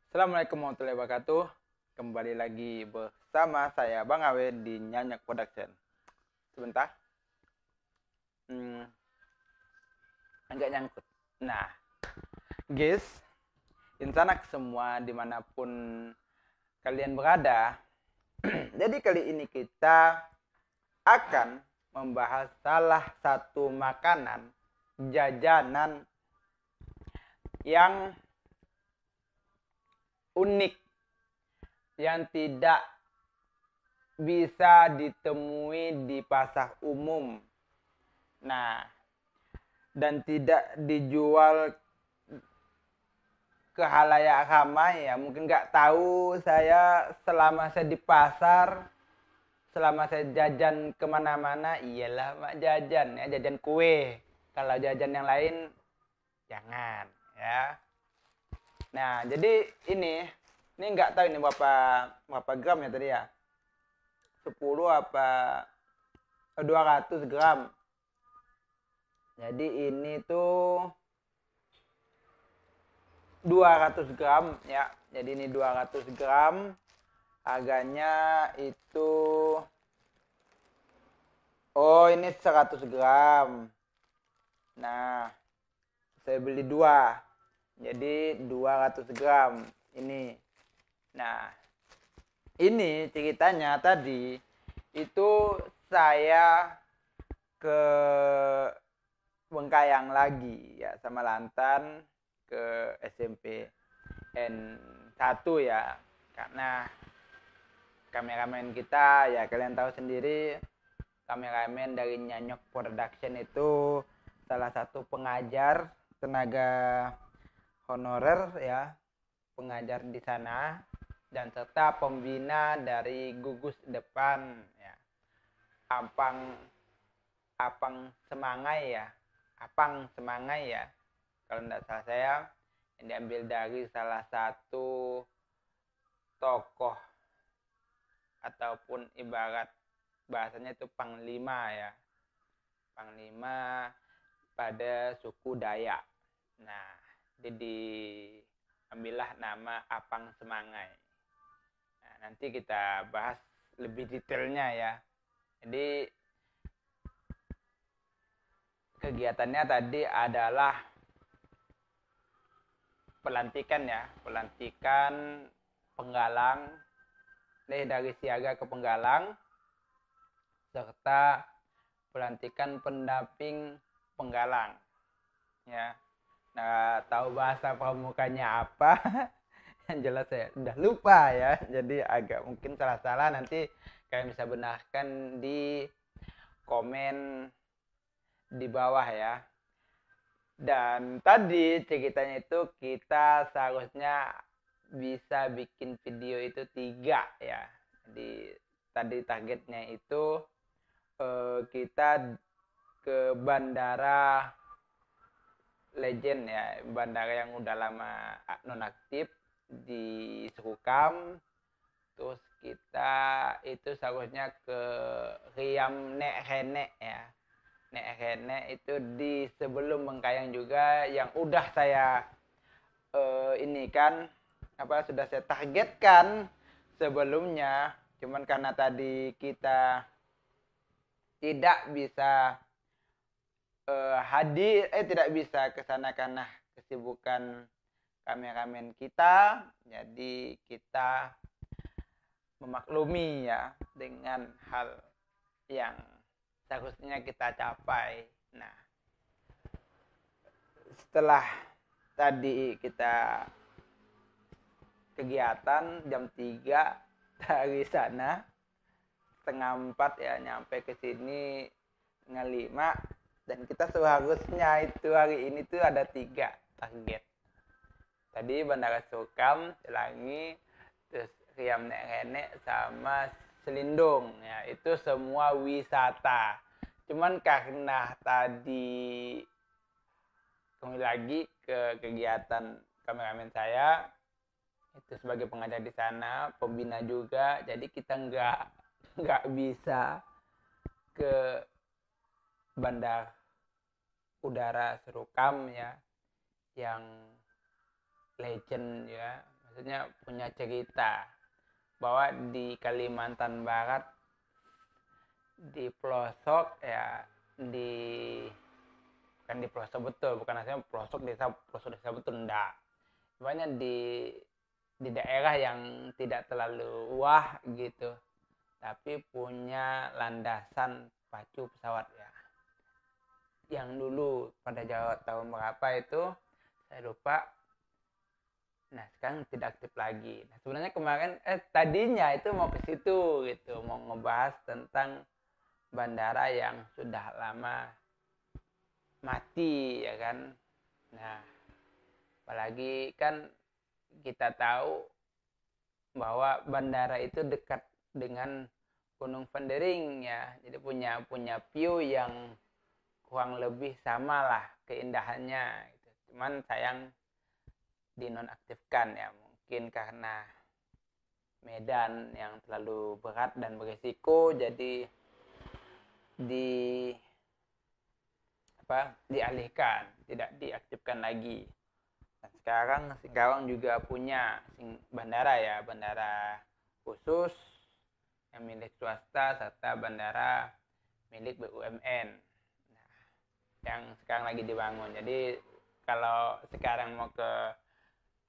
Assalamualaikum warahmatullahi wabarakatuh. Kembali lagi bersama saya Bang Awe di Nyanyak Production. Sebentar. Hmm, Agak nyangkut. Nah, guys, insanak semua dimanapun kalian berada. Jadi kali ini kita akan membahas salah satu makanan jajanan yang unik, yang tidak bisa ditemui di pasar umum. Nah, dan tidak dijual ke halayak ramai ya. Mungkin nggak tahu saya selama saya di pasar, selama saya jajan kemana-mana, iyalah mak jajan ya, jajan kue. Kalau jajan yang lain, jangan ya. Nah, jadi ini nggak tahu ini berapa gram ya tadi ya. 10 apa 200 gram. Jadi ini tuh 200 gram ya. Jadi ini 200 gram. Harganya itu ini 100 gram. Nah, saya beli 2. Jadi 200 gram ini. Nah, ini ceritanya tadi itu saya ke Bengkayang lagi ya sama Lantan ke SMP N1 ya, karena kameramen kita ya kalian tahu sendiri, kameramen dari Nyanyok Production itu salah satu pengajar tenaga honorer ya, pengajar di sana dan serta pembina dari gugus depan ya, Apang Semangai ya, Apang Semangai ya, kalau tidak salah saya, yang diambil dari salah satu tokoh ataupun ibarat bahasanya itu panglima ya, panglima pada suku Dayak. Nah, jadi ambillah nama Apang Semangai. Nah, nanti kita bahas lebih detailnya ya. Jadi kegiatannya tadi adalah pelantikan ya, pelantikan penggalang dari siaga ke penggalang, serta pelantikan pendamping penggalang ya. Nah, tahu bahasa pramukanya apa? Yang jelas saya udah lupa ya, jadi agak mungkin salah-salah, nanti kalian bisa benarkan di komen di bawah ya. Dan tadi ceritanya itu kita seharusnya bisa bikin video itu 3 ya. Jadi tadi targetnya itu kita ke bandara legend ya, bandara yang udah lama nonaktif di Serukam. Terus kita itu seharusnya ke Riam Nek Renek ya. Nek Renek itu di sebelum Bengkayang juga, yang udah saya ini kan sudah saya targetkan sebelumnya, cuman karena tadi kita tidak bisa tidak bisa ke sana karena kesibukan kameramen kita, jadi kita memaklumi ya dengan hal yang seharusnya kita capai. Nah, setelah tadi kita kegiatan jam 3 dari sana, 3:30 ya nyampe ke sini 5:30, dan kita seharusnya itu hari ini tuh ada 3 target. Tadi Bandara Sukam, Selangi, terus Riam Nek Renek sama Selindung ya, itu semua wisata. Cuman karena tadi kembali lagi ke kegiatan kameramen saya itu sebagai pengajar di sana, pembina juga, jadi kita nggak bisa ke bandar udara Serukam ya, yang legend ya, maksudnya punya cerita bahwa di Kalimantan Barat di pelosok ya, di bukan di pelosok betul, bukan aslinya pelosok desa betul, enggak, banyak di daerah yang tidak terlalu wah gitu, tapi punya landasan pacu pesawat ya, yang dulu pada tahun berapa itu saya lupa. Nah sekarang tidak aktif lagi. Nah sebenarnya kemarin tadinya itu mau ke situ gitu, mau ngebahas tentang bandara yang sudah lama mati ya kan. Nah apalagi kan kita tahu bahwa bandara itu dekat dengan Gunung Pendering ya, jadi punya view yang kurang lebih sama lah keindahannya gitu. Cuman sayang dinonaktifkan ya, mungkin karena medan yang terlalu berat dan berisiko, jadi dialihkan, tidak diaktifkan lagi. Dan sekarang Singkawang juga punya bandara khusus yang milik swasta serta bandara milik BUMN. Nah, yang sekarang lagi dibangun. Jadi kalau sekarang mau ke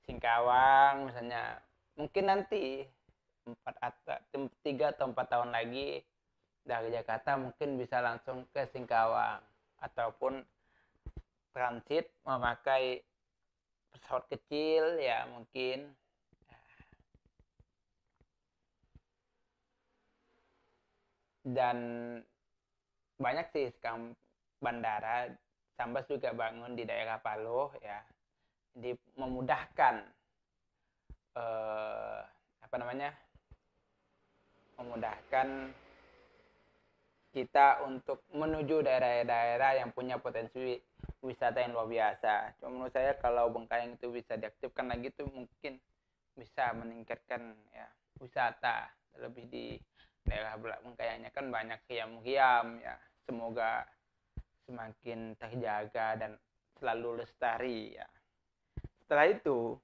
Singkawang misalnya, mungkin nanti 3 atau 4 tahun lagi dari Jakarta mungkin bisa langsung ke Singkawang, ataupun transit memakai pesawat kecil ya mungkin. Dan banyak sih sekarang bandara, Sambas juga bangun di daerah Paloh ya, jadi memudahkan memudahkan kita untuk menuju daerah-daerah yang punya potensi wisata yang luar biasa. Cuma menurut saya kalau Bengkayang itu bisa diaktifkan lagi tuh mungkin bisa meningkatkan ya wisata, lebih di daerah Bengkayangnya kan banyak hiam-hiam ya. Semoga semakin terjaga dan selalu lestari ya. Setelah itu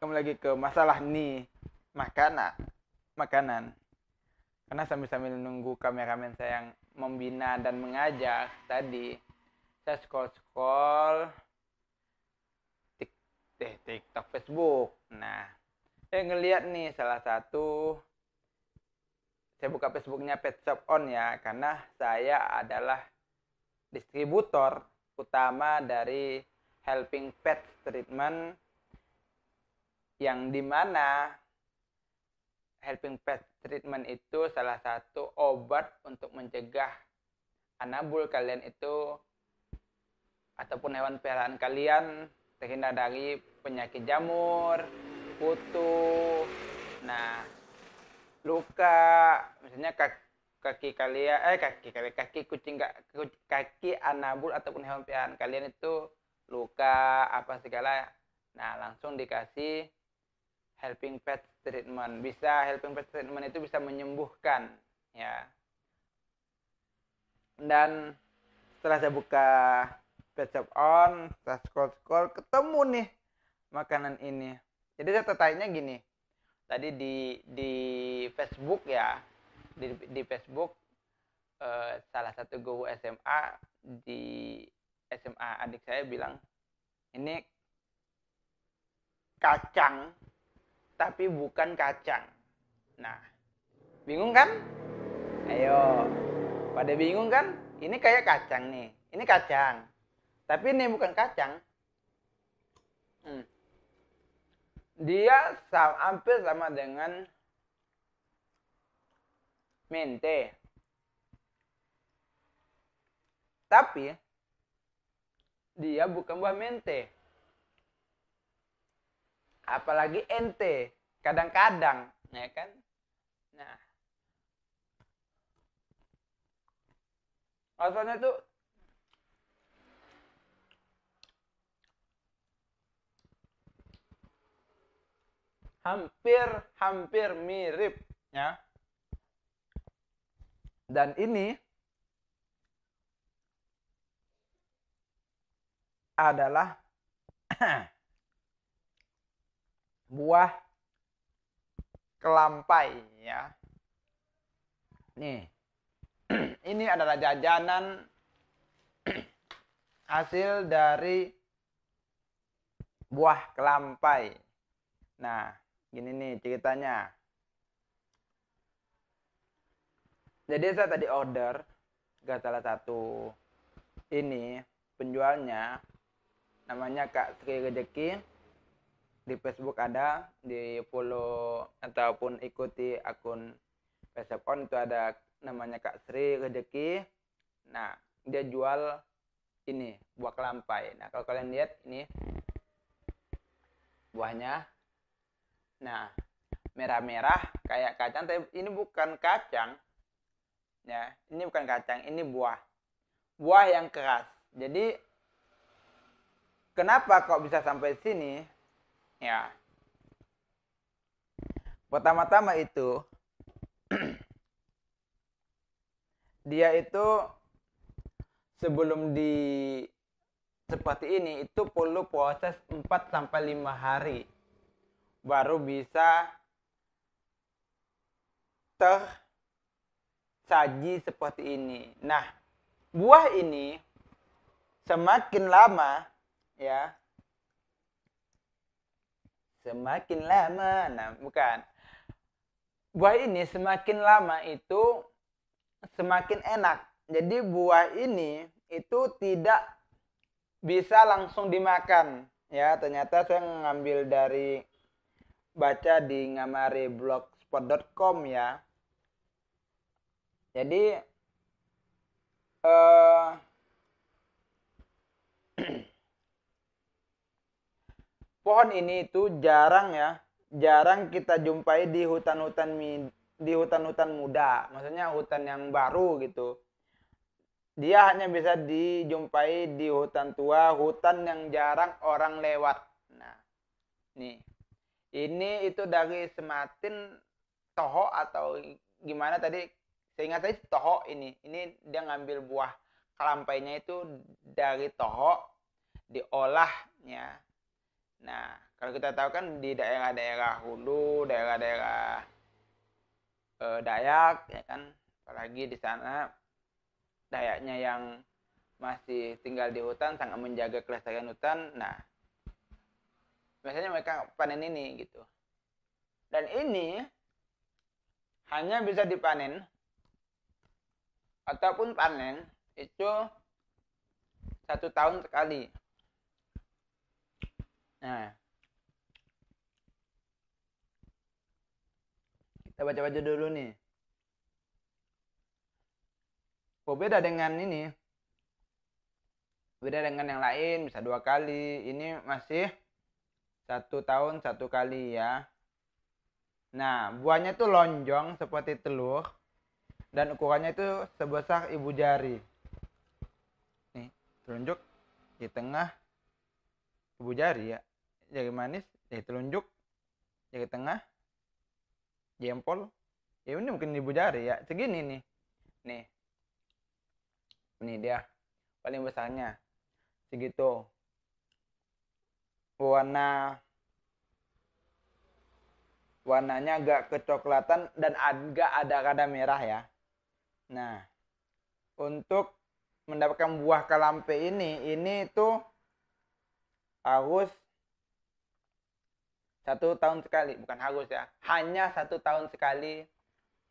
kembali lagi ke masalah nih makanan. Karena sambil menunggu kameramen saya yang membina dan mengajak tadi, saya scroll TikTok, Facebook. Nah, saya ngeliat nih salah satu, saya buka Facebooknya Pet Shop On ya, karena saya adalah distributor utama dari Helping Pet Treatment, yang dimana Helping Pet Treatment itu salah satu obat untuk mencegah anabul kalian itu ataupun hewan peliharaan kalian terhindar dari penyakit jamur, kutu, nah luka, misalnya kaki anabul ataupun hewan peliharaan kalian itu luka apa segala, nah langsung dikasih Helping Pet Treatment. Helping Pet Treatment itu bisa menyembuhkan ya. Dan setelah saya buka Pet Shop On, saya scroll ketemu nih makanan ini. Jadi saya tertariknya gini. Tadi di Facebook ya, di Facebook salah satu guru SMA di SMA adik saya bilang ini kacang tapi bukan kacang. Nah, bingung kan? Ayo, pada bingung kan? Ini kayak kacang nih, ini kacang, tapi ini bukan kacang. Dia hampir sama dengan mente, tapi dia bukan buah mente. Apalagi ente, kadang-kadang, ya kan? Nah, rasanya tuh hampir mirip, ya. Dan ini adalah buah kelampai ya. Nih, ini adalah jajanan hasil dari buah kelampai. Nah, gini nih ceritanya. Jadi saya tadi order ke salah satu ini penjualnya, namanya Kak Sri Rezeki. Di Facebook ada, di follow ataupun ikuti akun Facebook on itu ada namanya Kak Sri Rezeki. Nah, dia jual ini buah kelampai. Nah, kalau kalian lihat ini buahnya, nah merah-merah kayak kacang, tapi ini bukan kacang ya, ini bukan kacang, ini buah yang keras. Jadi kenapa kok bisa sampai sini ya? Pertama-tama itu dia itu sebelum seperti ini itu perlu proses 4-5 hari baru bisa tersaji seperti ini. Nah, buah ini semakin lama ya, buah ini semakin lama itu semakin enak. Jadi buah ini itu tidak bisa langsung dimakan ya. Ternyata saya ngambil dari baca di ngamareblogspot.com ya. Jadi pohon ini itu jarang kita jumpai di hutan-hutan muda, maksudnya hutan yang baru gitu. Dia hanya bisa dijumpai di hutan tua, hutan yang jarang orang lewat. Nah, nih, ini itu dari Sematin Toho atau gimana tadi? Seingat saya Toho ini dia ngambil buah kelampainya itu dari Toho, diolahnya. Nah, kalau kita tahu kan di daerah-daerah hulu, daerah-daerah Dayak, ya kan, apalagi di sana Dayaknya yang masih tinggal di hutan sangat menjaga kelestarian hutan. Nah, biasanya mereka panen ini gitu. Dan ini hanya bisa dipanen ataupun panen itu 1 tahun sekali. Nah, kita baca-baca dulu nih. Berbeda dengan ini, beda dengan yang lain bisa 2 kali. Ini masih 1 tahun 1 kali ya. Nah, buahnya itu lonjong seperti telur dan ukurannya itu sebesar ibu jari. Nih, telunjuk di tengah ibu jari ya. Jari manis, telunjuk, jari tengah, jempol. Ya ini mungkin ibu jari ya. Segini nih. Nih. Ini dia paling besarnya. Segitu. Warnanya agak kecoklatan dan agak ada rada merah ya. Nah, untuk mendapatkan buah kelampe ini itu harus 1 tahun sekali, bukan harus ya, hanya 1 tahun sekali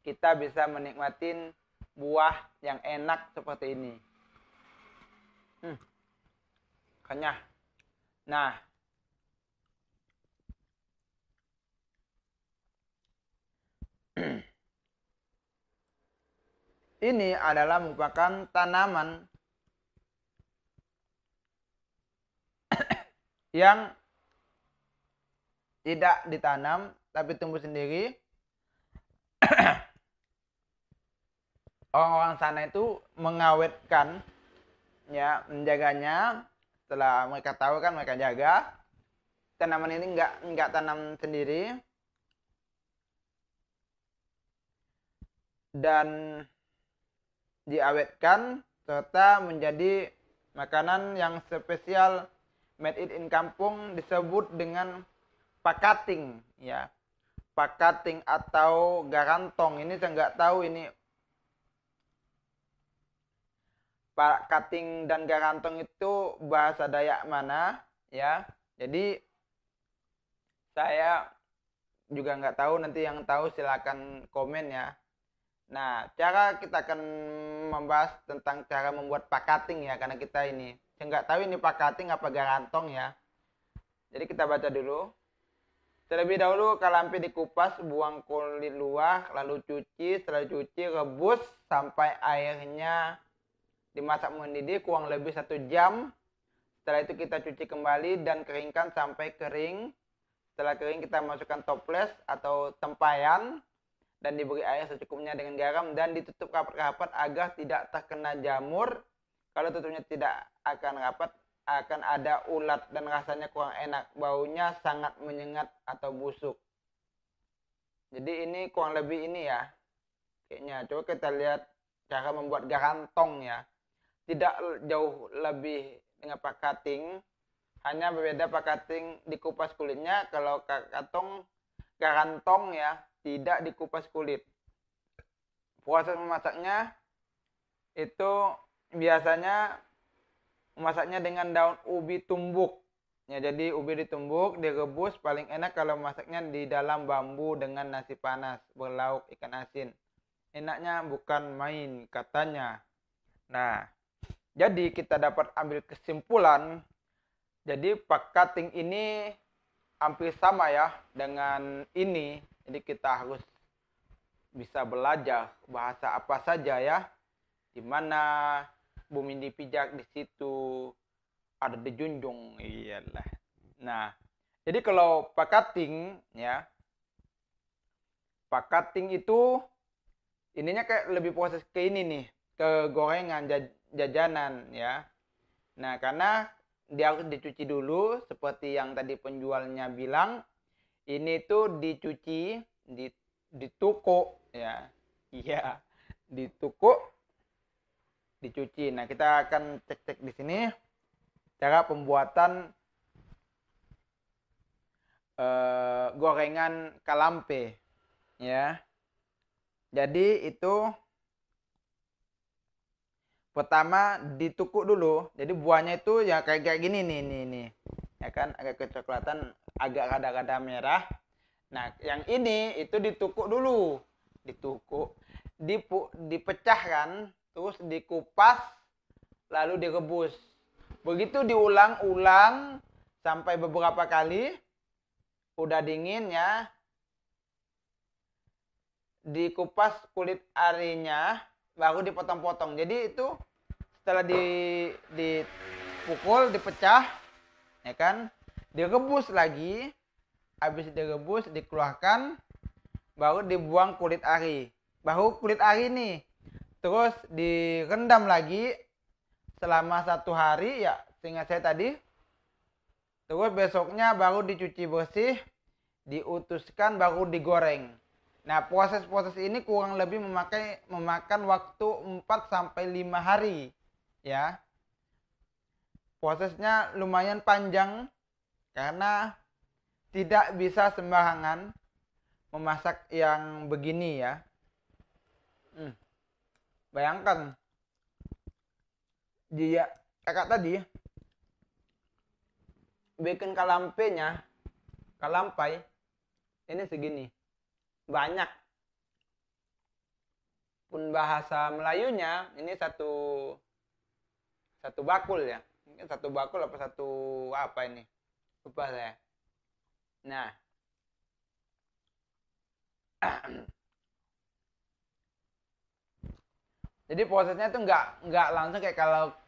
kita bisa menikmatin buah yang enak seperti ini. Kenyah. Nah, ini adalah merupakan tanaman yang tidak ditanam tapi tumbuh sendiri. Orang-orang sana itu mengawetkan ya, menjaganya. Setelah mereka tahu kan mereka jaga. Tanaman ini enggak tanam sendiri. Dan diawetkan serta menjadi makanan yang spesial made in kampung, disebut dengan pakating ya. Pakating atau garantong ini saya nggak tahu ini pakating dan garantong itu bahasa Dayak mana ya. Jadi saya juga nggak tahu, nanti yang tahu silakan komen ya. Nah, cara kita akan membahas tentang cara membuat pakating ya, karena kita ini saya nggak tahu ini pakating apa garantong ya. Jadi kita baca dulu. Terlebih dahulu kalampe dikupas, buang kulit luar, lalu cuci. Setelah cuci, rebus sampai airnya dimasak mendidih kurang lebih 1 jam. Setelah itu kita cuci kembali dan keringkan sampai kering. Setelah kering kita masukkan toples atau tempayan dan diberi air secukupnya dengan garam dan ditutup rapat-rapat agar tidak terkena jamur. Kalau tutupnya tidak akan rapat, akan ada ulat dan rasanya kurang enak. Baunya sangat menyengat atau busuk. Jadi ini kurang lebih ini ya. Kayaknya coba kita lihat cara membuat garantong ya. Tidak jauh lebih dengan pakating. Hanya berbeda pakating dikupas kulitnya. Kalau garantong ya tidak dikupas kulit. Proses memasaknya itu biasanya memasaknya dengan daun ubi tumbuk. Ya, jadi ubi ditumbuk, direbus, paling enak kalau masaknya di dalam bambu dengan nasi panas, berlauk ikan asin. Enaknya bukan main katanya. Nah, jadi kita dapat ambil kesimpulan. Jadi pakating ini hampir sama ya dengan ini. Jadi kita harus bisa belajar bahasa apa saja ya. Di mana bumi dipijak, di situ ada dijunjung. Iyalah. Nah, jadi kalau pakating ya, pakating itu ininya kayak lebih proses ke ini nih, ke gorengan jajanan ya. Nah, karena dia harus dicuci dulu seperti yang tadi penjualnya bilang. Ini tuh dicuci, ditukuk ya. Iya, ditukuk, dicuci. Nah, kita akan cek-cek di sini cara pembuatan gorengan kalampe ya. Jadi itu pertama ditukuk dulu. Jadi buahnya itu ya kayak gini nih. Ya kan agak kecoklatan, agak rada-rada merah. Nah, yang ini itu ditukuk dulu. Ditukuk, dipecahkan, terus dikupas, lalu direbus. Begitu diulang-ulang sampai beberapa kali. Udah dingin ya. Dikupas kulit arinya, baru dipotong-potong. Jadi itu setelah dipukul, dipecah, ya kan, direbus lagi. Habis direbus, dikeluarkan, baru dibuang kulit ari. Baru kulit ari nih, terus direndam lagi selama 1 hari ya, seingat saya tadi. Terus besoknya baru dicuci bersih, diutuskan, baru digoreng. Nah, proses-proses ini kurang lebih memakan waktu 4-5 hari ya. Prosesnya lumayan panjang karena tidak bisa sembarangan memasak yang begini ya. Bayangkan dia kakak tadi bikin kalampai ini segini banyak. Pun bahasa Melayunya ini satu bakul ya. Mungkin 1 bakul apa 1 apa ini, lupa saya. Nah, jadi prosesnya itu nggak langsung kayak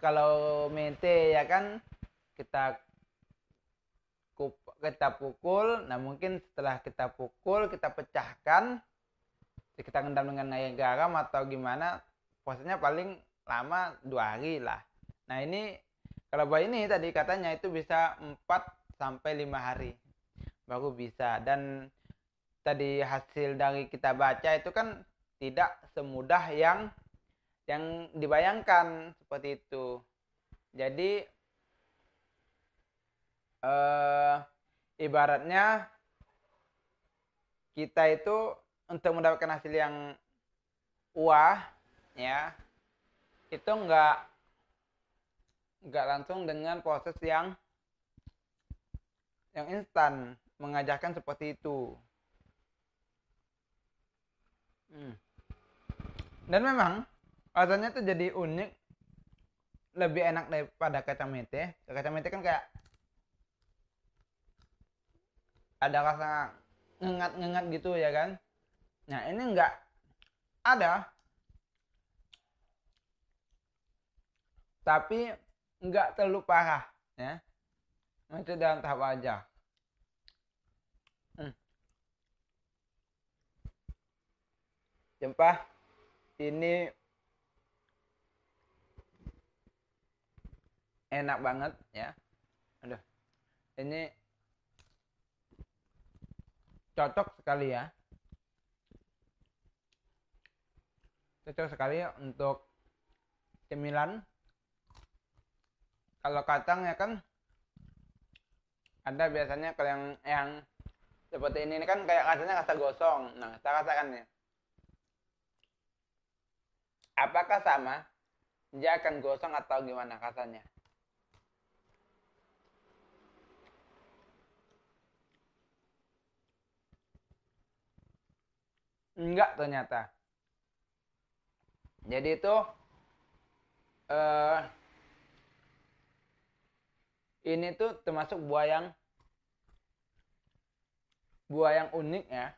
kalau mente ya kan, kita pukul. Nah, mungkin setelah kita pukul, kita pecahkan, kita rendam dengan air garam atau gimana, prosesnya paling lama 2 hari lah. Nah, ini kalau buah ini tadi katanya itu bisa 4-5 hari baru bisa. Dan tadi hasil dari kita baca itu kan tidak semudah yang dibayangkan seperti itu. Jadi ibaratnya kita itu untuk mendapatkan hasil yang wah ya, itu nggak langsung dengan proses yang instan mengajarkan seperti itu. Dan memang rasanya tuh jadi unik, lebih enak daripada kacang mete. Kacang mete kan kayak ada rasa ngengat gitu ya kan. Nah ini enggak ada, tapi enggak terlalu parah ya, masih dalam tahap wajar. Jempah ini enak banget ya. Aduh, ini cocok sekali ya, cocok sekali untuk cemilan. Kalau kacang ya kan ada biasanya kalau yang seperti ini kan kayak rasanya rasa gosong. Nah kita rasakan ya, apakah sama dia akan gosong atau gimana rasanya. Enggak ternyata. Jadi itu ini tuh termasuk buah yang unik ya,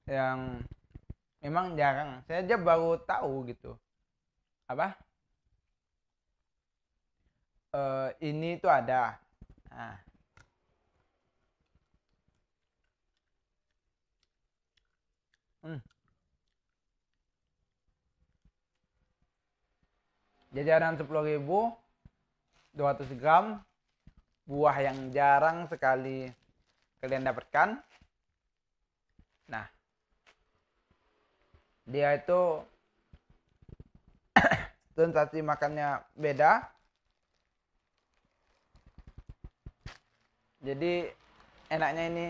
yang memang jarang. Saya aja baru tahu gitu. Apa? Ini tuh ada. Nah. Jajaran 10.000, 200 gram buah yang jarang sekali kalian dapatkan. Nah, dia itu sensasi makannya beda. Jadi enaknya ini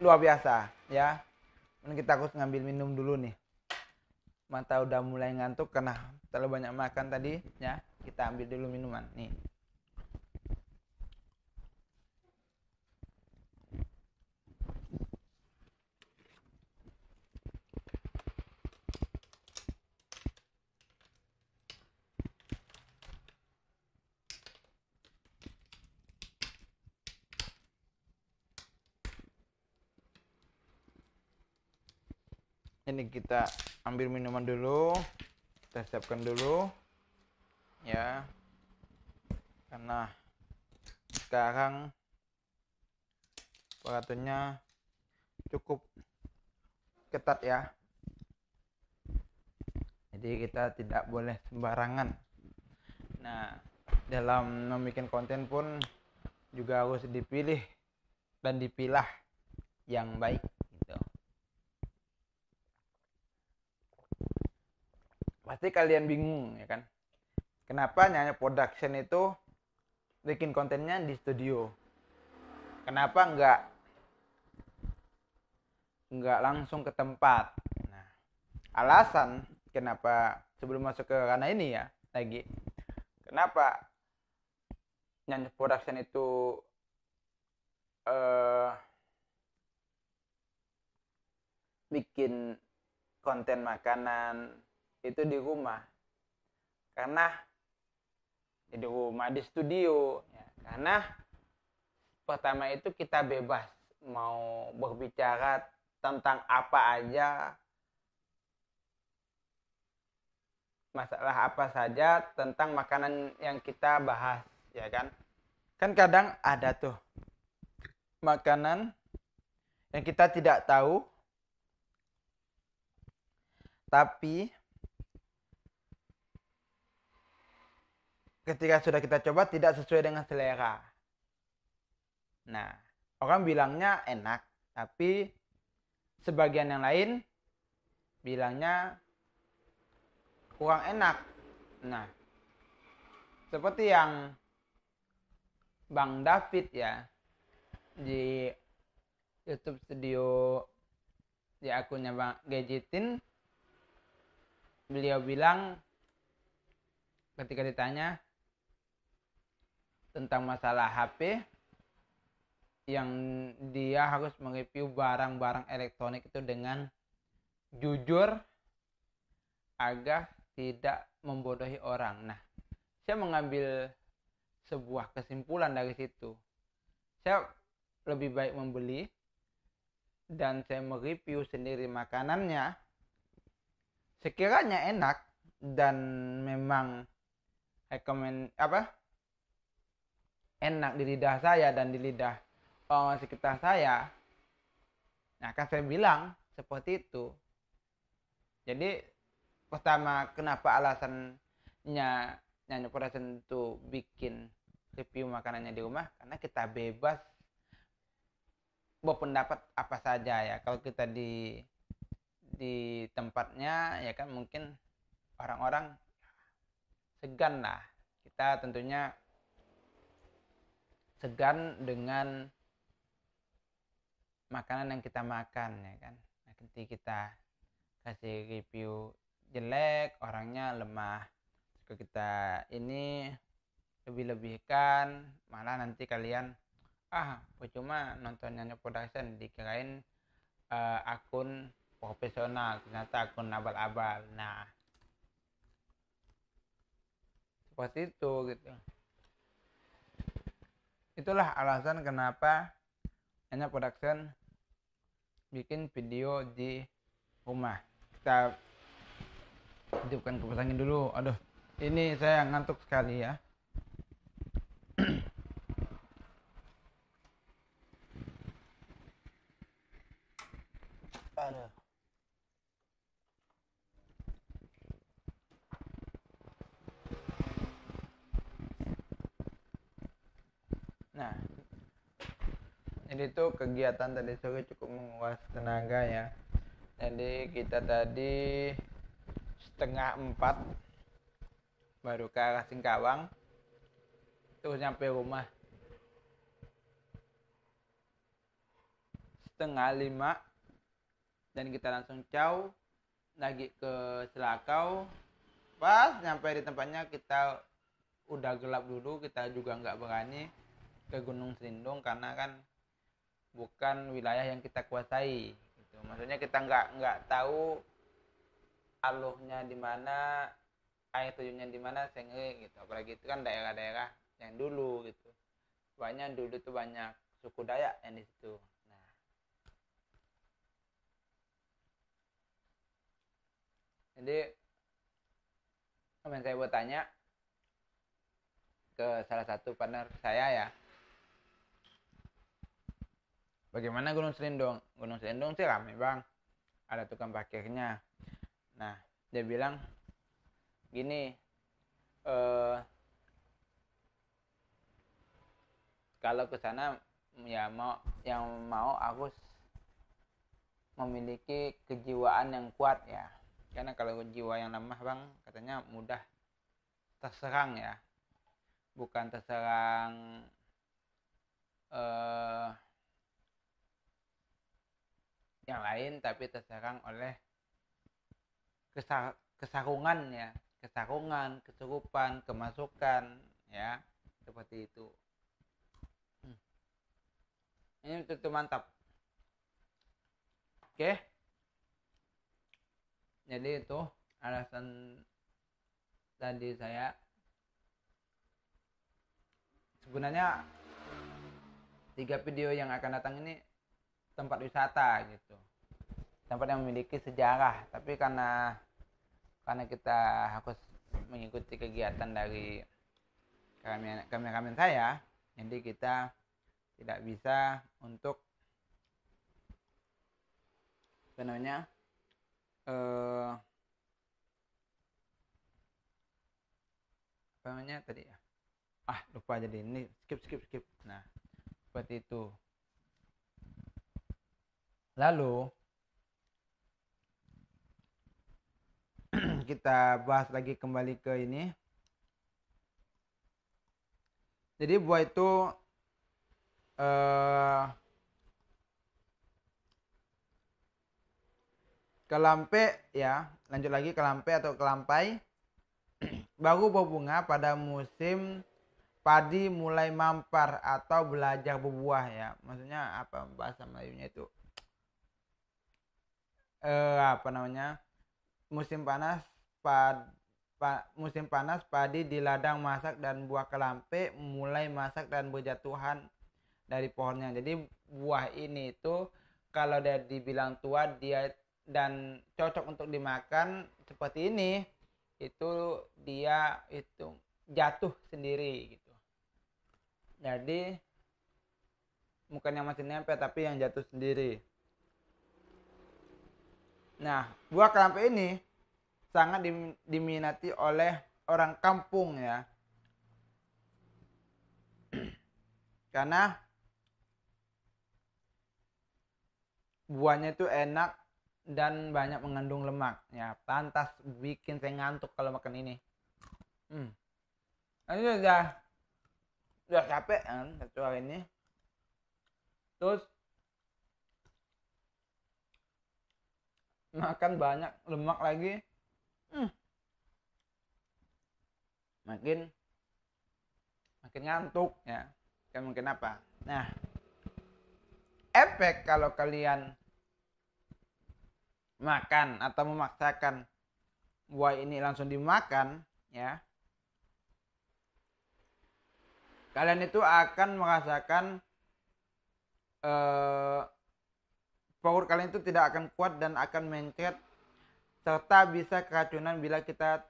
luar biasa ya. Ini kita harus ngambil minum dulu nih. Mata udah mulai ngantuk karena terlalu banyak makan tadi ya. Kita ambil dulu minuman nih. Ini kita ambil minuman dulu, kita siapkan dulu ya, karena sekarang peraturannya cukup ketat ya, jadi kita tidak boleh sembarangan. Nah, dalam membuat konten pun juga harus dipilih dan dipilah yang baik gitu. Pasti kalian bingung ya kan, kenapa Nyanyi Production itu bikin kontennya di studio, kenapa nggak langsung ke tempat. Nah, alasan kenapa sebelum masuk ke ranah ini ya lagi, kenapa Nyanyi Production itu bikin konten makanan itu di rumah, karena di rumah di studio ya, karena pertama itu kita bebas mau berbicara tentang apa aja, masalah apa saja tentang makanan yang kita bahas ya kan. Kan kadang ada tuh makanan yang kita tidak tahu, tapi ketika sudah kita coba tidak sesuai dengan selera. Nah, orang bilangnya enak, tapi sebagian yang lain bilangnya kurang enak. Nah, seperti yang Bang David ya di YouTube studio di akunnya Bang Gadgetin, beliau bilang ketika ditanya tentang masalah HP yang dia harus mereview barang-barang elektronik itu dengan jujur agar tidak membodohi orang. Nah, saya mengambil sebuah kesimpulan dari situ. Saya lebih baik membeli dan saya mereview sendiri makanannya. Sekiranya enak dan memang enak di lidah saya dan di lidah orang sekitar saya, nah akan saya bilang seperti itu. Jadi pertama, kenapa alasannya Nyanyi Production itu bikin review makanannya di rumah, karena kita bebas berpendapat apa saja ya. Kalau kita di tempatnya ya kan mungkin orang-orang segan lah. Kita tentunya segan dengan makanan yang kita makan ya kan. Nah, ketika kita kasih review jelek, orangnya lemah, jika kita ini lebih-lebihkan, malah nanti kalian percuma nonton Nyanyi Production, dikirain akun profesional, ternyata akun abal-abal. Nah, seperti itu gitu. Itulah alasan kenapa Nyanyi Production bikin video di rumah. Kita hidupkan kipas angin dulu. Aduh, ini saya ngantuk sekali ya. Aduh. Nah, jadi itu kegiatan tadi sore cukup menguras tenaga ya. Jadi kita tadi 3:30 baru ke arah Singkawang, terus nyampe rumah 4:30 dan kita langsung caw lagi ke Selakau. Pas nyampe di tempatnya kita udah gelap dulu, kita juga nggak berani ke Gunung Selindung karena kan bukan wilayah yang kita kuasai gitu. Maksudnya kita nggak tahu alurnya di mana, air terjunnya di mana, sehingga gitu. Apalagi itu kan daerah-daerah yang dulu gitu, banyak dulu tuh banyak suku Dayak yang di situ. Nah, jadi saya bertanya ke salah satu partner saya ya, bagaimana Gunung Selindung? Gunung Selindung sih rame bang, ada tukang parkirnya. Nah, dia bilang gini, kalau ke sana ya mau harus memiliki kejiwaan yang kuat ya, karena kalau jiwa yang lemah bang katanya mudah terserang ya, bukan terserang yang lain, tapi terserang oleh kesarungan ya, kesarungan, kesurupan, kemasukan ya, seperti itu. Ini tentu mantap. Oke, jadi itu alasan tadi saya. Sebenarnya 3 video yang akan datang ini tempat wisata gitu, tempat yang memiliki sejarah, tapi karena kita harus mengikuti kegiatan dari kameramen saya, jadi kita tidak bisa untuk sebenarnya apa namanya tadi ya, lupa, jadi ini skip. Nah, seperti itu. Lalu kita bahas lagi kembali ke ini. Jadi buah itu Kelampe ya, lanjut lagi, kelampe atau kelampai baru berbunga pada musim padi mulai mampar atau belajar berbuah ya. Maksudnya apa bahasa Melayunya itu? Apa namanya? Musim panas musim panas padi di ladang masak dan buah kelampe mulai masak dan berjatuhan dari pohonnya. Jadi buah ini itu kalau dia dibilang tua dia dan cocok untuk dimakan seperti ini, itu dia itu jatuh sendiri gitu. Jadi bukan yang masih nempel tapi yang jatuh sendiri. Nah, buah kelampe ini sangat diminati oleh orang kampung ya. Karena buahnya itu enak dan banyak mengandung lemak ya, pantas bikin saya ngantuk kalau makan ini. Ini udah capek kan satu hari ini, terus makan banyak lemak lagi, makin ngantuk ya, kan mungkin apa. Nah, efek kalau kalian makan atau memaksakan buah ini langsung dimakan ya, kalian itu akan merasakan perut kalian itu tidak akan kuat dan akan mencret serta bisa keracunan bila kita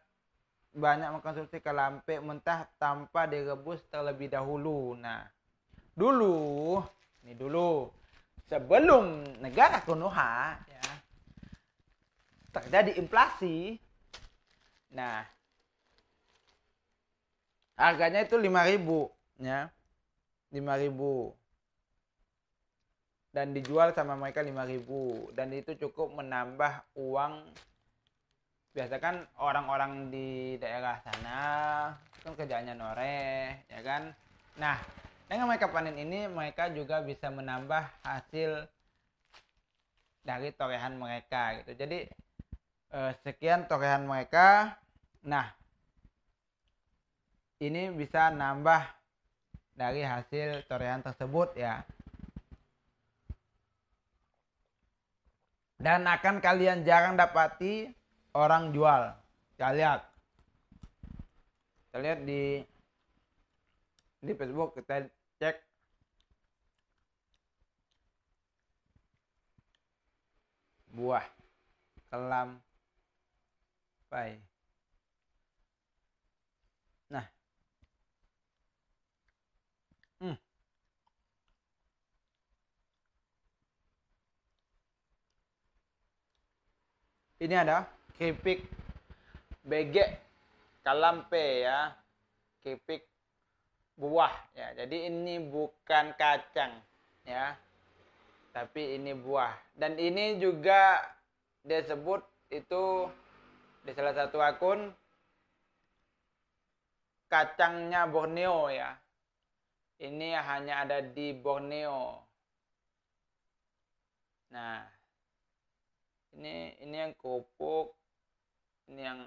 banyak mengkonsumsi kelampe mentah tanpa direbus terlebih dahulu. Nah, dulu sebelum negara Konoha ya, terjadi inflasi. Nah, harganya itu 5.000 ya. 5.000. Dan dijual sama mereka 5.000 dan itu cukup menambah uang. Biasa kan orang-orang di daerah sana kan kerjanya noreh ya kan. Nah, dengan mereka panen ini mereka juga bisa menambah hasil dari torehan mereka gitu. Jadi sekian torehan mereka. Nah, ini bisa nambah dari hasil torehan tersebut ya. Dan akan kalian jarang dapati orang jual. Kita lihat di Facebook, kita cek buah kelampai. Nah, ini ada keripik BG kelampe ya, keripik buah ya. Jadi ini bukan kacang ya, tapi ini buah. Dan ini juga dia sebut itu di salah satu akun kacangnya Borneo ya. Ini hanya ada di Borneo. Nah, ini yang kerupuk, ini yang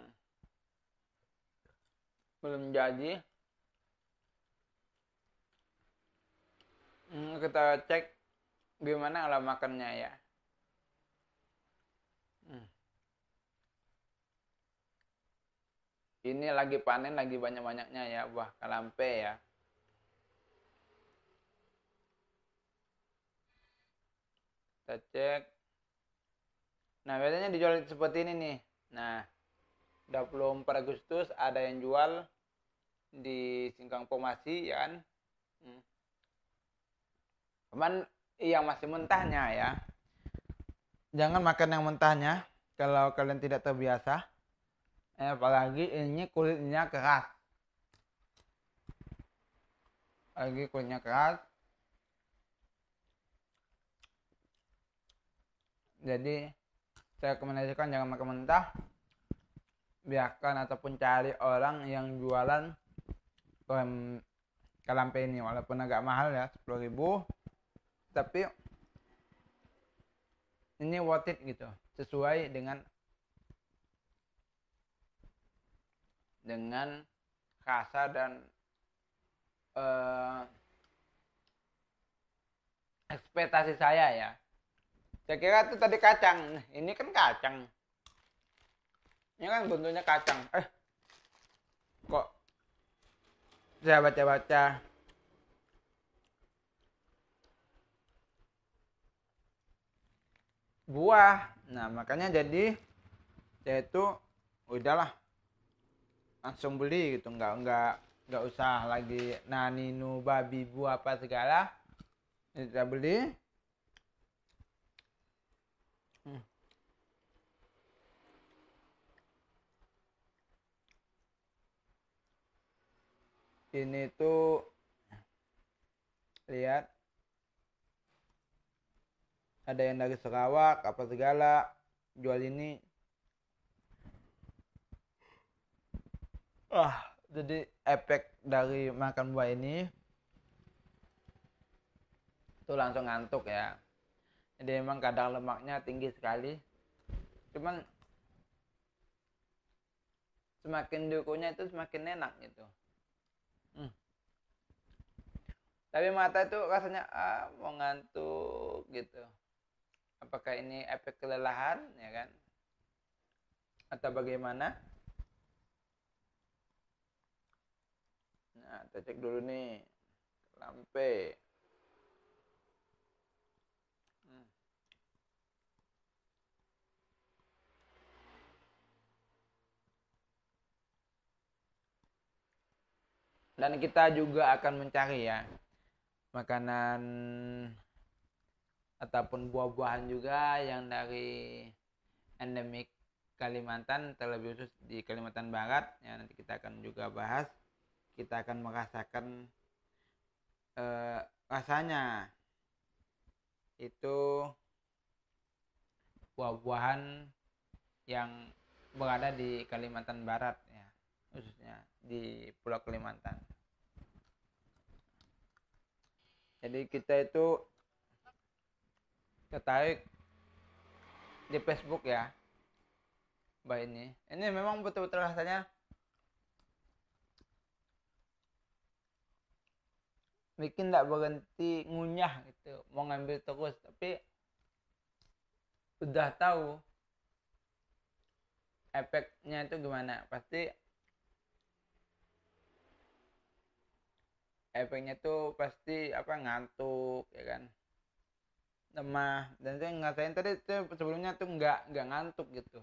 belum jadi. Kita cek gimana ala makannya ya. Ini lagi panen, lagi banyak-banyaknya ya buah kelampe ya. Kita cek. Nah, biasanya dijual seperti ini nih. Nah, 24 Agustus ada yang jual di Singkang Pomasi ya kan. Cuman yang masih mentahnya ya. Jangan makan yang mentahnya kalau kalian tidak terbiasa. Apalagi ini kulitnya keras. Jadi saya rekomendasikan jangan makan mentah. Biarkan ataupun cari orang yang jualan kelampe ini, walaupun agak mahal ya, 10.000, tapi ini worth it gitu, sesuai dengan rasa dan ekspektasi saya ya. Saya kira itu tadi kacang, ini kan kacang, ini kan bentuknya kacang. Kok saya baca-baca buah, nah makanya jadi saya itu udahlah langsung beli gitu, nggak usah lagi naninu babi buah apa segala, kita beli. Ini tuh lihat ada yang dari Sarawak apa segala jual ini. Jadi efek dari makan buah ini tuh langsung ngantuk ya. Jadi emang kadar lemaknya tinggi sekali. Cuman semakin dikunyah itu semakin enak gitu. Tapi mata itu rasanya mau ngantuk gitu. Apakah ini efek kelelahan ya kan? Atau bagaimana? Nah, kita cek dulu nih lampe. Dan kita juga akan mencari ya makanan ataupun buah-buahan juga yang dari endemik Kalimantan, terlebih khusus di Kalimantan Barat ya. Nanti kita akan juga bahas, kita akan merasakan rasanya itu buah-buahan yang berada di Kalimantan Barat ya, khususnya di Pulau Kalimantan. Jadi kita itu tertarik di Facebook ya, Mbak ini memang betul-betul rasanya bikin tidak berhenti ngunyah gitu, mau ngambil terus, tapi udah tahu efeknya itu gimana. Pasti efeknya tuh pasti ngantuk ya kan, lemah. Dan saya ngasain tadi tuh sebelumnya tuh nggak ngantuk gitu,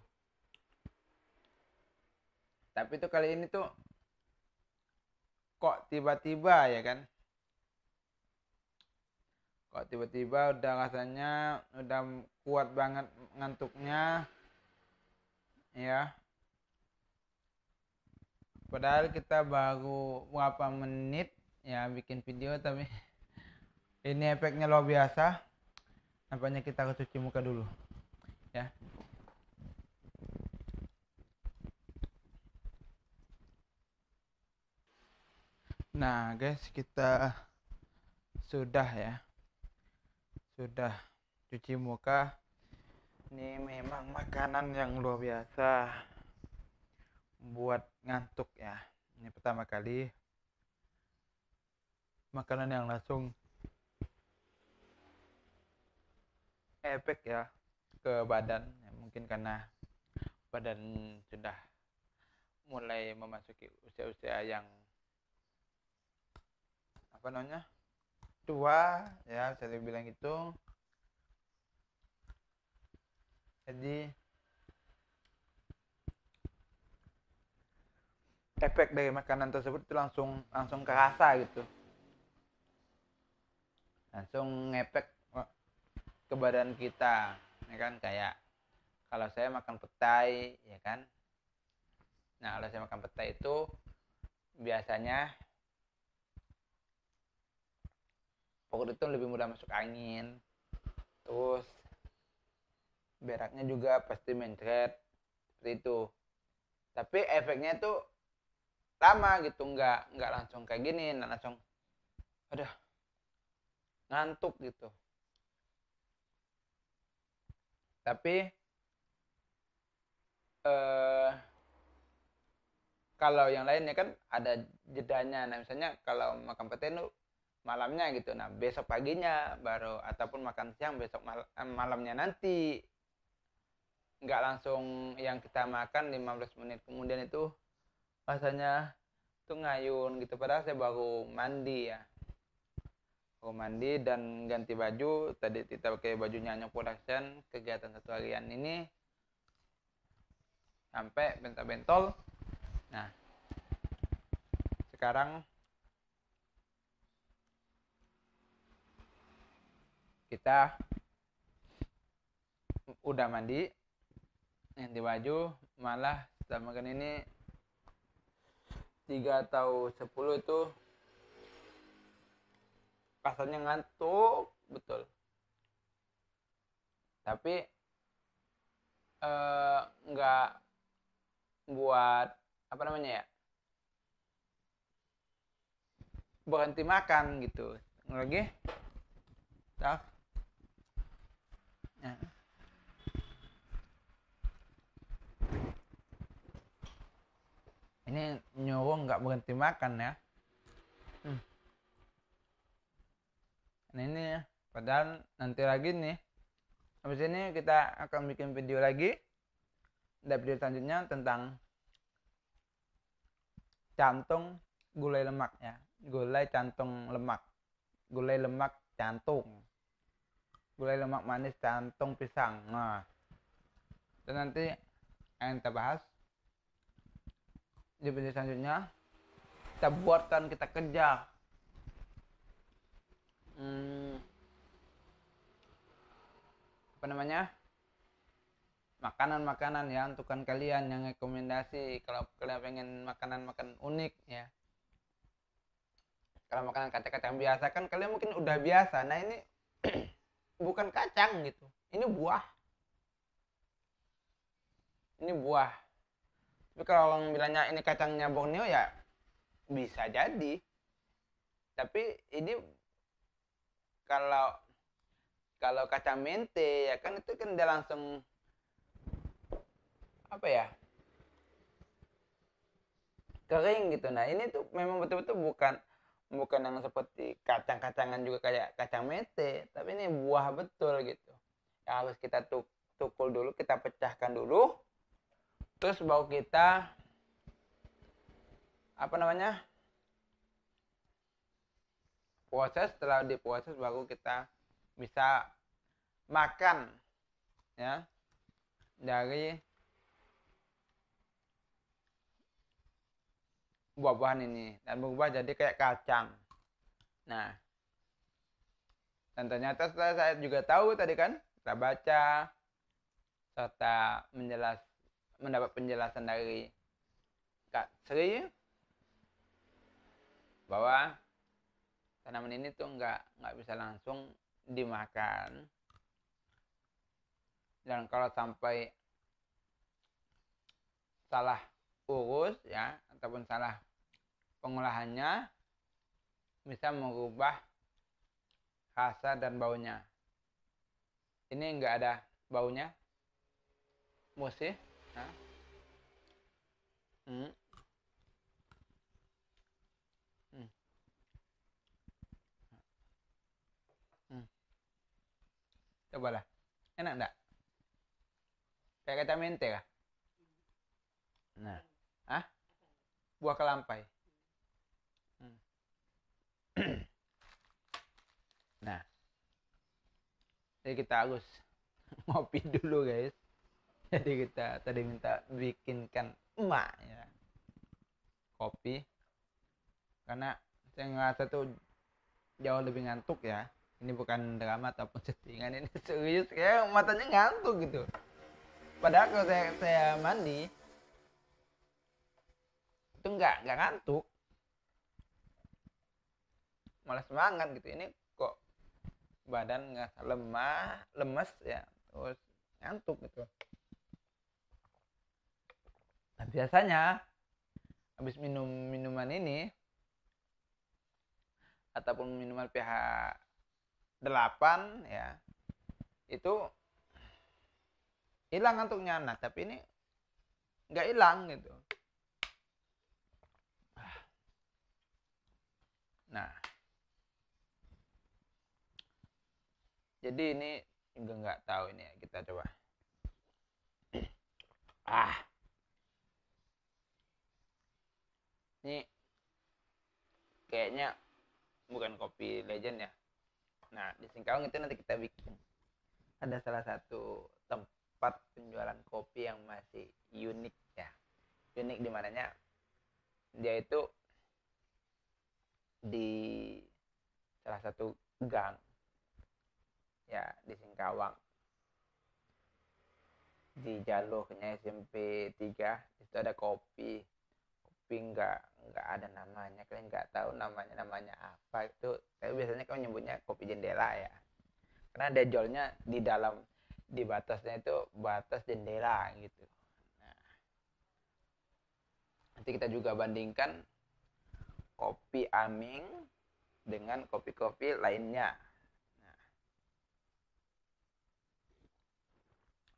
tapi tuh kali ini tuh kok tiba-tiba ya kan, kok tiba-tiba udah rasanya udah kuat banget ngantuknya ya. Padahal kita baru berapa menit ya bikin video, tapi ini efeknya luar biasa. Nampaknya kita harus cuci muka dulu ya. Nah guys, kita sudah cuci muka. Ini memang makanan yang luar biasa buat ngantuk ya. Ini pertama kali makanan yang langsung efek ya ke badan ya, mungkin karena badan sudah mulai memasuki usia-usia yang tua ya, saya bilang gitu. Jadi efek dari makanan tersebut itu langsung kerasa gitu, langsung ngefek ke badan kita ya kan. Kayak kalau saya makan petai ya kan, nah kalau saya makan petai itu biasanya perut itu lebih mudah masuk angin, terus beraknya juga pasti mencret seperti itu. Tapi efeknya itu lama gitu, nggak langsung kayak gini, nggak langsung ngantuk gitu. Tapi eh, kalau yang lainnya kan ada jedanya. Nah misalnya kalau makan pete itu malamnya gitu, nah besok paginya baru, ataupun makan siang besok malamnya nanti, nggak langsung yang kita makan 15 menit kemudian itu rasanya tuh ngayun gitu, padahal saya baru mandi ya, baru mandi dan ganti baju. Tadi kita pakai baju Nyanyo Production kegiatan satu harian ini sampai bentol-bentol. Nah sekarang kita udah mandi, ganti baju, malah setelah makan ini 3 atau 10 itu rasanya ngantuk betul. Tapi nggak buat apa namanya ya, berhenti makan gitu lagi. Nah, ini nyuruh nggak berhenti makan ya. Nah ini ya, padahal nanti lagi nih habis ini kita akan bikin video lagi, ada video selanjutnya tentang jantung gulai lemak ya, gulai cantung lemak, gulai lemak jantung, gulai lemak manis jantung pisang. Nah itu nanti yang kita bahas di video selanjutnya. Kita buatkan, kita kejar apa namanya, makanan-makanan ya untuk kalian yang rekomendasi. Kalau kalian pengen makanan unik ya, kalau makanan kacang-kacang biasa kan kalian mungkin udah biasa. Nah ini bukan kacang gitu, ini buah, ini buah. Tapi kalau orang bilangnya ini kacangnya Borneo ya bisa jadi, tapi ini kalau kalau kacang mente ya kan itu kan dia langsung apa ya, kering gitu. Nah ini tuh memang betul-betul bukan yang seperti kacang-kacangan juga kayak kacang mente, tapi ini buah betul gitu ya. Harus kita tukul dulu, kita pecahkan dulu, terus baru kita apa namanya, proses. Setelah diproses baru kita bisa makan ya dari buah-buahan ini dan berubah jadi kayak kacang. Nah dan ternyata setelah saya juga tahu tadi kan, kita baca serta mendapat penjelasan dari Kak Sri bahwa tanaman ini tuh nggak bisa langsung dimakan, dan kalau sampai salah urus ya ataupun salah pengolahannya bisa mengubah rasa dan baunya. Ini nggak ada baunya, musih. Nah. Hmm. Hmm. Hmm. Cobalah, enak enggak? Kayak kacang mente kah? Nah, buah kelampai. Nah, jadi kita harus ngopi dulu guys. Jadi kita tadi minta bikinkan emak ya kopi, karena saya ngerasa tuh jauh lebih ngantuk ya. Ini bukan drama ataupun settingan, ini serius, kayak matanya ngantuk gitu. Padahal kalau saya mandi itu nggak ngantuk, malah semangat gitu. Ini kok badan nggak lemah, lemes ya, terus ngantuk gitu. Nah, biasanya habis minum minuman ini ataupun minuman pH 8 ya, itu hilang ngantuknya. Nah tapi ini nggak hilang gitu. Nah jadi ini juga nggak tahu ini ya, kita coba. Ini kayaknya bukan kopi legend ya. Nah di Singkawang itu nanti kita bikin ada salah satu tempat penjualan kopi yang masih unik ya. Unik di mananya dia itu di salah satu gang ya di Singkawang, di jalurnya SMP 3 itu ada kopi nggak ada namanya, kalian nggak tahu namanya apa itu, tapi biasanya kalian nyebutnya kopi jendela ya, karena ada jualnya di dalam, di batasnya itu batas jendela gitu. Nah, nanti kita juga bandingkan kopi Aming dengan kopi-kopi lainnya. Nah,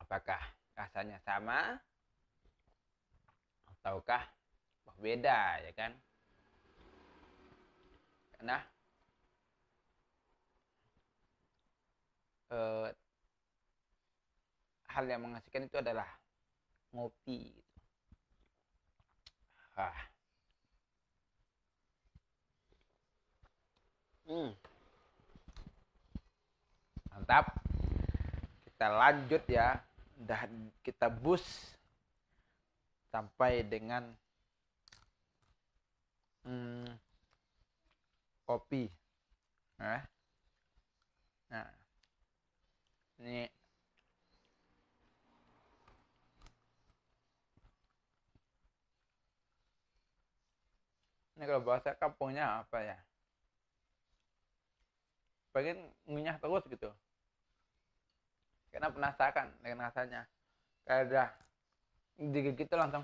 apakah rasanya sama ataukah beda ya kan? Karena hal yang mengasihkan itu adalah ngopi gitu. Mantap, kita lanjut ya, udah kita bus sampai dengan kopi. Nah ini kalau bahasa kampungnya apa ya, pengen ngunyah terus gitu karena penasaran dengan rasanya, kayak digigit itu langsung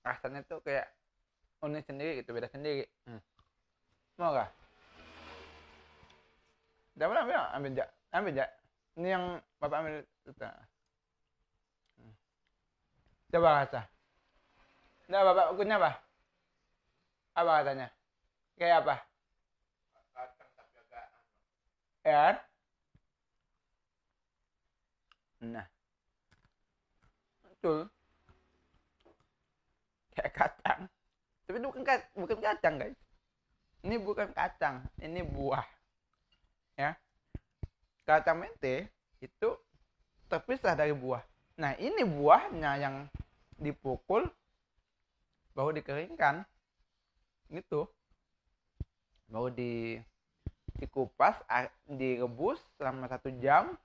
rasanya tuh kayak unik sendiri gitu, beda sendiri. Mau gak? Dapat ambil jak. Ini yang bapak ambil itu. Coba rasa. Nah bapak ukunya apa? Apa katanya? Kayak apa? Ya. Nah, betul. Kayak kacang. Tapi itu bukan kacang guys. Ini bukan kacang, ini buah. Ya. Kacang mente itu terpisah dari buah. Nah ini buahnya yang dipukul baru dikeringkan gitu, baru dikupas, direbus selama 1 jam,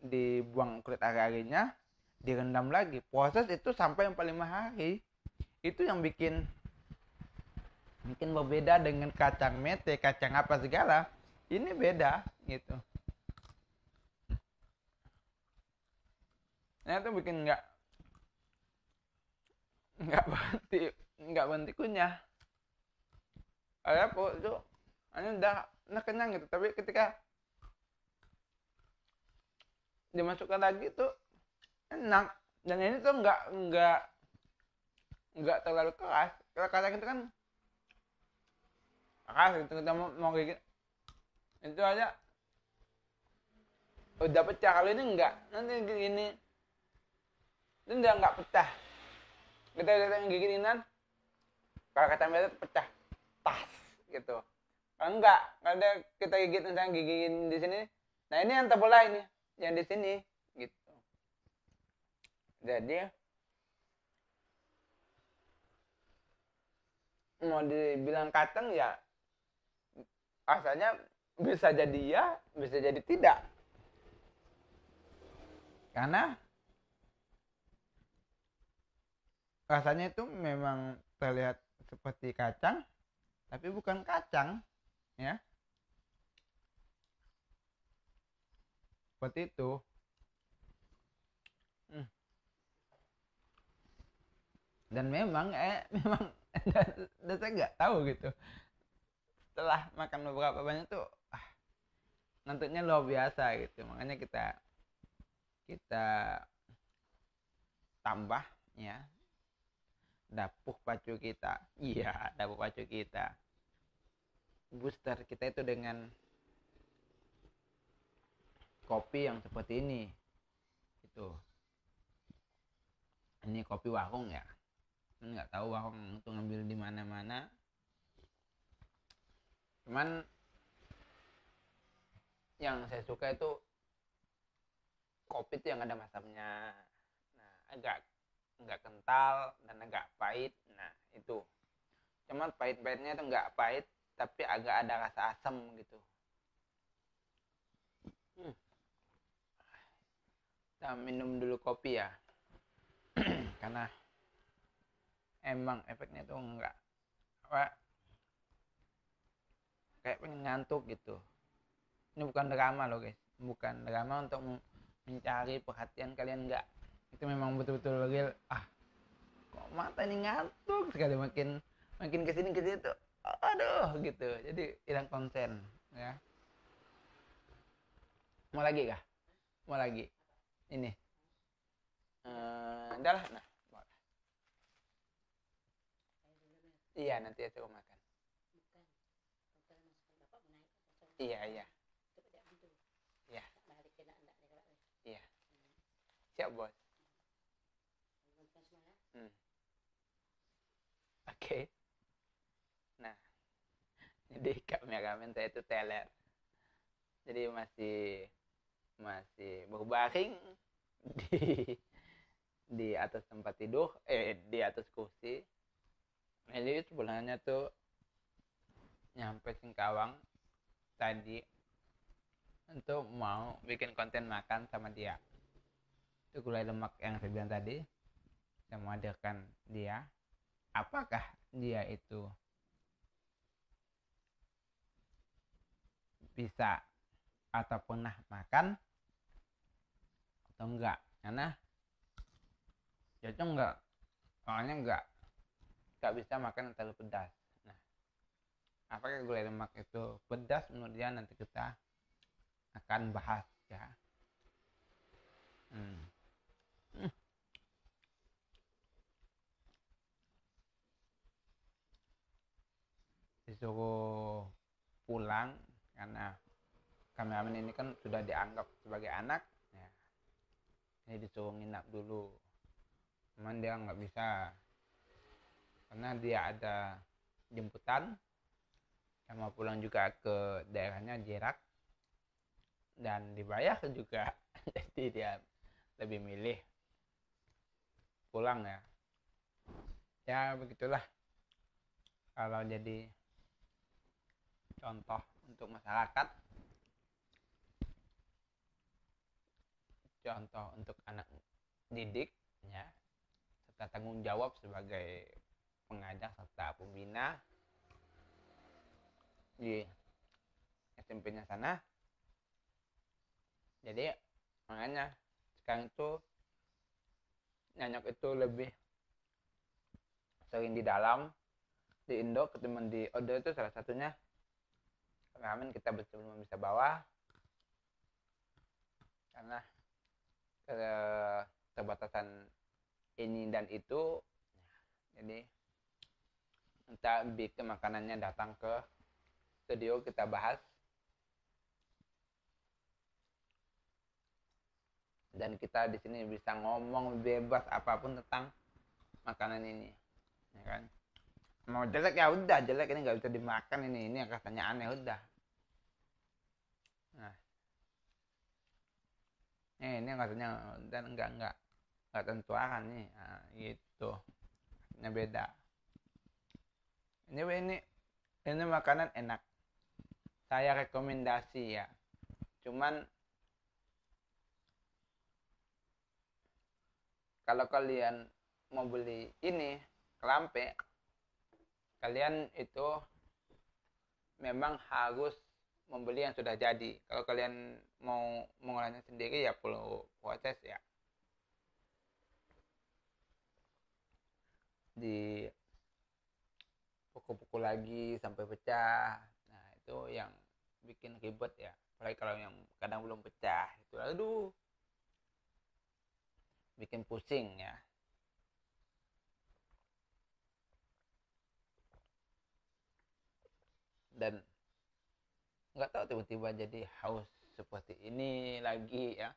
dibuang kulit ari-arinya, direndam lagi. Proses itu sampai 45 hari. Itu yang bikin berbeda dengan kacang mete, kacang apa segala. Ini beda gitu. Nah itu bikin nggak berhenti kunyah. Ada kok itu hanya udah kenyang gitu, tapi ketika dimasukkan lagi tuh enak, dan ini tuh nggak terlalu keras. Kalau kacang itu kan keras gitu, kita mau gigit itu aja udah pecah. Kalau ini enggak, nanti gini itu udah nggak pecah. Kita gigitin, kalau kacang merah pecah tas gitu. Kalau enggak, kalau kita gigit misalnya gigitin di sini, nah ini yang terbelah, ini yang di sini gitu. Jadi mau dibilang kacang ya rasanya bisa jadi ya, bisa jadi tidak, karena rasanya itu memang terlihat seperti kacang tapi bukan kacang ya, seperti itu. Dan memang dan saya nggak tahu gitu, setelah makan beberapa banyak tuh nuntutnya luar biasa gitu. Makanya kita tambah ya dapur pacu kita. Iya, dapur pacu kita. Booster kita itu dengan kopi yang seperti ini. Itu. Ini kopi warung ya. Nggak tahu warung itu ngambil di mana-mana. Cuman yang saya suka itu kopi itu yang ada masamnya. Nah, agak nggak kental dan agak pahit. Nah, itu. Cuman pahit-pahitnya itu nggak pahit, tapi agak ada rasa asam gitu. Kita minum dulu kopi ya. Karena emang efeknya tuh nggak apa, kayak pengen ngantuk gitu. Ini bukan drama loh guys, bukan drama untuk mencari perhatian kalian, nggak. Itu memang betul-betul real. Kok mata ini ngantuk sekali, makin kesini tuh aduh gitu, jadi hilang konsen ya. Mau lagi kah? Mau lagi ini udah lah. Nah, iya nanti saya makan. Iya iya iya iya, siap bos. Oke. Nah, jadi kameramen saya itu teler, jadi masih berbaring di atas tempat tidur, di atas kursi. Jadi sebenarnya tuh nyampe Singkawang tadi untuk mau bikin konten makan sama dia. Itu gulai lemak yang saya bilang tadi, saya mau hadirkan dia. Apakah dia itu bisa atau pernah makan atau enggak, karena dia tuh enggak, orangnya enggak bisa makan yang terlalu pedas. Nah, apakah gulai lemak itu pedas menurut dia, nanti kita akan bahas ya. Disuruh pulang karena kameramen ini kan sudah dianggap sebagai anak ya. Ini disuruh nginap dulu, cuman dia nggak bisa karena dia ada jemputan, sama pulang juga ke daerahnya jarak dan dibayar juga. Jadi dia lebih milih pulang ya. Ya begitulah kalau jadi contoh untuk masyarakat, contoh untuk anak didik ya, serta tanggung jawab sebagai pengajar serta pembina di SMP-nya sana. Jadi makanya sekarang itu nyanyok itu lebih sering di dalam, di Indo ketimbang di Odo. Itu salah satunya kameramen kita belum bisa bawa karena keterbatasan ini dan itu. Jadi kita bikin makanannya datang ke studio, kita bahas dan kita di sini bisa ngomong bebas apapun tentang makanan ini ya kan. Mau jelek ya udah jelek, ini nggak bisa dimakan, ini rasanya aneh udah. Nah, ini rasanya dan nggak tentuakan nih, nah, gitu. Ini beda. Ini makanan enak, saya rekomendasi ya. Cuman kalau kalian mau beli ini kelampe, kalian itu memang harus membeli yang sudah jadi. Kalau kalian mau mengolahnya sendiri ya perlu proses ya, di pukul-pukul lagi sampai pecah. Nah itu yang bikin ribet ya. apalagi kalau yang kadang belum pecah itu, aduh, bikin pusing ya. Dan nggak tahu tiba-tiba jadi haus seperti ini lagi ya.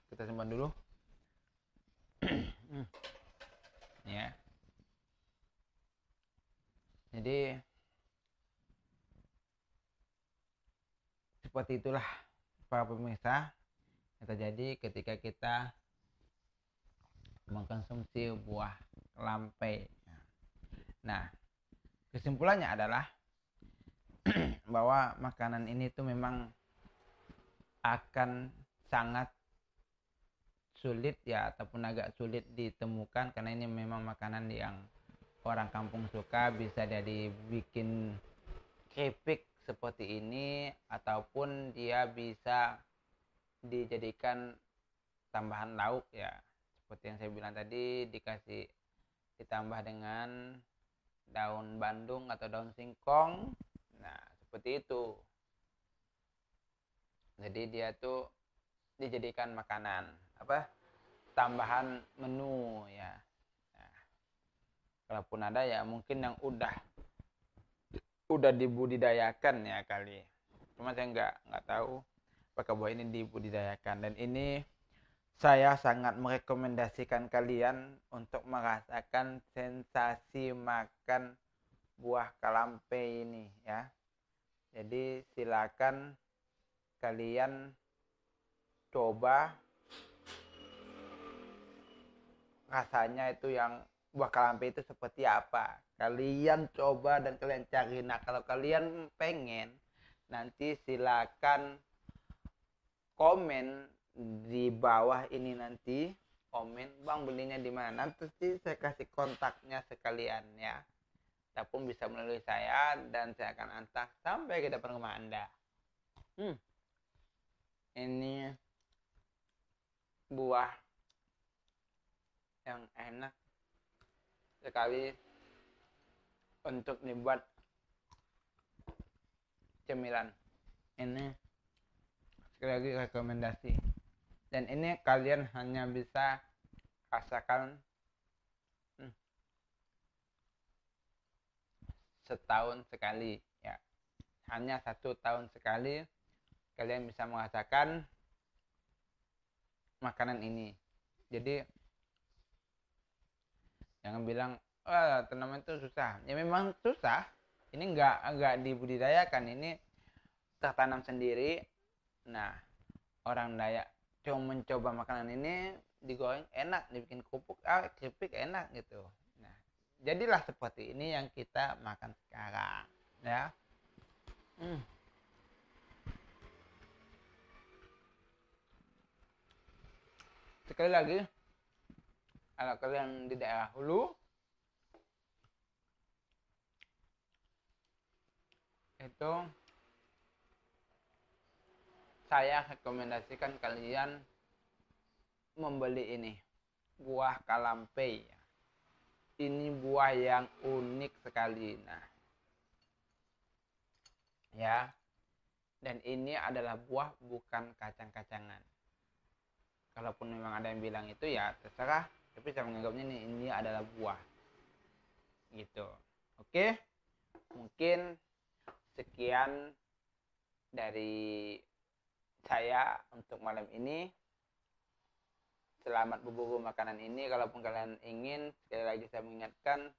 Kita simpan dulu. Ya. Jadi seperti itulah para pemirsa yang terjadi ketika kita mengkonsumsi buah kelampai. Nah, kesimpulannya adalah bahwa makanan ini tuh memang akan sangat sulit ya, ataupun agak sulit ditemukan karena ini memang makanan yang orang kampung suka. Bisa jadi bikin keripik seperti ini, ataupun dia bisa dijadikan tambahan lauk ya, seperti yang saya bilang tadi, ditambah dengan daun bandung atau daun singkong. Nah, seperti itu. Jadi dia tuh dijadikan makanan tambahan menu ya. Nah, kalaupun ada ya mungkin yang udah dibudidayakan ya kali. Cuma saya nggak tahu apakah buah ini dibudidayakan. Dan ini saya sangat merekomendasikan kalian untuk merasakan sensasi makan buah kelampai ini ya. Jadi silakan kalian coba rasanya itu, yang buah kelampai itu seperti apa. Kalian coba dan kalian cari. Nah, kalau kalian pengen, nanti silakan komen di bawah ini, nanti komen, bang belinya di mana, nanti saya kasih kontaknya sekalian ya, ataupun bisa melalui saya dan saya akan antar sampai ke depan rumah Anda. Ini buah yang enak sekali untuk dibuat cemilan. Ini sekali lagi rekomendasi. Dan ini kalian hanya bisa rasakan setahun sekali ya. Hanya 1 tahun sekali kalian bisa merasakan makanan ini. Jadi jangan bilang tanaman itu susah. Ya memang susah. Ini enggak dibudidayakan, ini tertanam sendiri. Nah, orang Dayak cuma mencoba makanan ini, digoreng enak, dibikin keripik enak gitu. Nah, jadilah seperti ini yang kita makan sekarang ya. Sekali lagi, kalau kalian di daerah Hulu, itu saya rekomendasikan kalian membeli ini, buah kelampai. Ini buah yang unik sekali. Nah, ya. Dan ini adalah buah, bukan kacang-kacangan. Kalaupun memang ada yang bilang itu ya terserah, tapi saya menganggapnya ini adalah buah. Gitu. Oke. Mungkin sekian dari saya untuk malam ini. Selamat berburu makanan ini. Kalaupun kalian ingin, sekali lagi saya mengingatkan,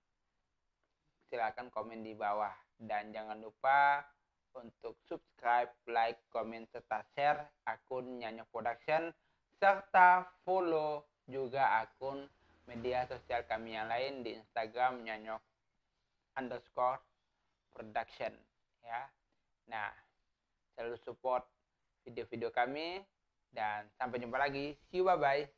silakan komen di bawah. Dan jangan lupa untuk subscribe, like, komen, serta share akun Nyanyok Production, serta follow juga akun media sosial kami yang lain di Instagram Nyanyok_production ya. Nah, selalu support video-video kami dan sampai jumpa lagi. See you, bye bye.